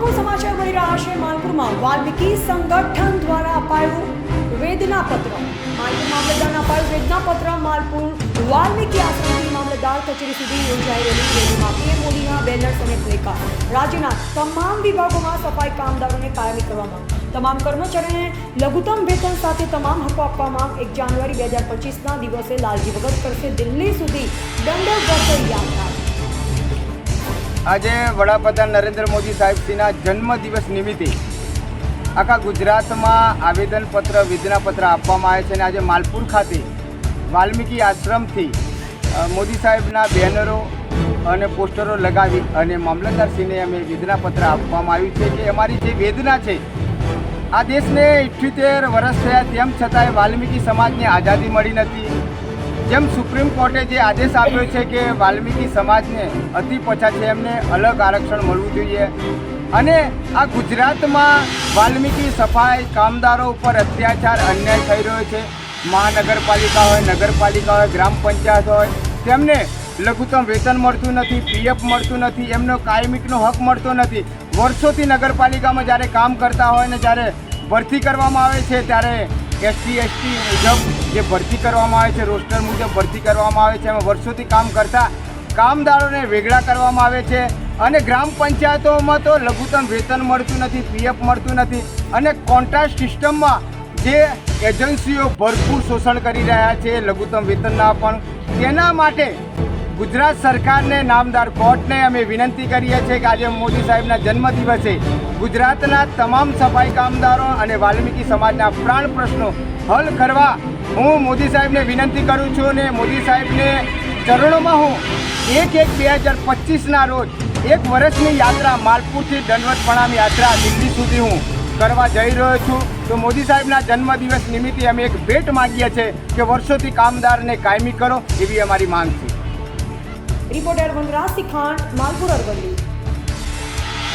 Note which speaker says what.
Speaker 1: મહત્વપૂર્ણ સમાચાર મળી રહ્યા છે। માલપુરમાં વાલ્મીકી સંગઠન દ્વારા અપાયું વેદનાપત્ર। માલપુર મામલતદારને અપાયું વેદનાપત્ર। માલપુર વાલ્મીકી આશ્રમથી મામલતદાર કચેરી સુધી યોજાઈ રહેલી રેલીમાં પીએમ મોદીના બેનર્સ અને પ્લેકાર્ડ રાજ્યના તમામ વિભાગોમાં સફાઈ કામદારોને કાયમી કરવામાં, તમામ કર્મચારીઓને લઘુત્તમ વેતન સાથે તમામ હકો આપવામાં 1 જાન્યુઆરી 2025ના દિવસે લાલજી ભગત કરશે દિલ્હી સુધી દંડવત યાત્રા।
Speaker 2: આજે વડાપ્રધાન નરેન્દ્ર મોદી સાહેબશ્રીના જન્મદિવસ નિમિત્તે આખા ગુજરાતમાં આવેદનપત્ર વેદનાપત્ર આપવામાં આવે છે અને આજે માલપુર ખાતે વાલ્મીકી આશ્રમથી મોદી સાહેબના બેનરો અને પોસ્ટરો લગાવી અને મામલતદારશ્રીને અમે વેદનાપત્ર આપવામાં આવ્યું છે કે અમારી જે વેદના છે, આ દેશને 78 વર્ષ થયા તેમ છતાંય વાલ્મીકી સમાજને આઝાદી મળી નથી। જેમ સુપ્રીમ કોર્ટે જે આદેશ આપ્યો છે કે વાલ્મીકી સમાજને અતિ પછાત છે એમને અલગ આરક્ષણ મળવું જોઈએ અને આ ગુજરાતમાં વાલ્મીકી સફાઈ કામદારો ઉપર અત્યાચાર અન્યાય થઈ રહ્યો છે। મહાનગરપાલિકા હોય, નગરપાલિકા હોય, ગ્રામ પંચાયત હોય, તેમને લઘુત્તમ વેતન મળતું નથી, પીએફ મળતું નથી, એમનો કાયમીનો હક મળતો નથી। વર્ષોથી નગરપાલિકામાં જ્યારે કામ કરતા હોય ને જ્યારે ભરતી કરવામાં આવે છે ત્યારે એસટી મુજબ જે ભરતી કરવામાં આવે છે, રોસ્ટર મુજબ ભરતી કરવામાં આવે છે, એમાં વર્ષોથી કામ કરતા કામદારોને વેગળા કરવામાં આવે છે અને ગ્રામ પંચાયતોમાં તો લઘુત્તમ વેતન મળતું નથી, પીએફ મળતું નથી અને કોન્ટ્રાક્ટ સિસ્ટમમાં જે એજન્સીઓ ભરપૂર શોષણ કરી રહ્યા છે લઘુત્તમ વેતનના પણ, તેના માટે ગુજરાત સરકારને નામદાર કોર્ટને અમે વિનંતી કરીએ છીએ કે આજે મોદી સાહેબના જન્મદિવસે ગુજરાતના તમામ સફાઈ કામદારો અને વાલ્મીકી સમાજના પ્રાણ પ્રશ્નો હલ કરવા હું મોદી સાહેબને વિનંતી કરું છું અને મોદી સાહેબને ચરણોમાં હું 1/1/2025ના રોજ 1 વર્ષની યાત્રા માલપુરથી દંડવત પ્રણામ યાત્રા દિલ્હી સુધી હું કરવા જઈ રહ્યો છું। તો મોદી સાહેબના જન્મદિવસ નિમિત્તે અમે એક ભેટ માગીએ છીએ કે વર્ષોથી કામદારને કાયમી કરો, એવી અમારી માંગ છે।
Speaker 1: રિપોર્ટર વનરાજ સિખાણ, માલપુર, અરવલ્લી।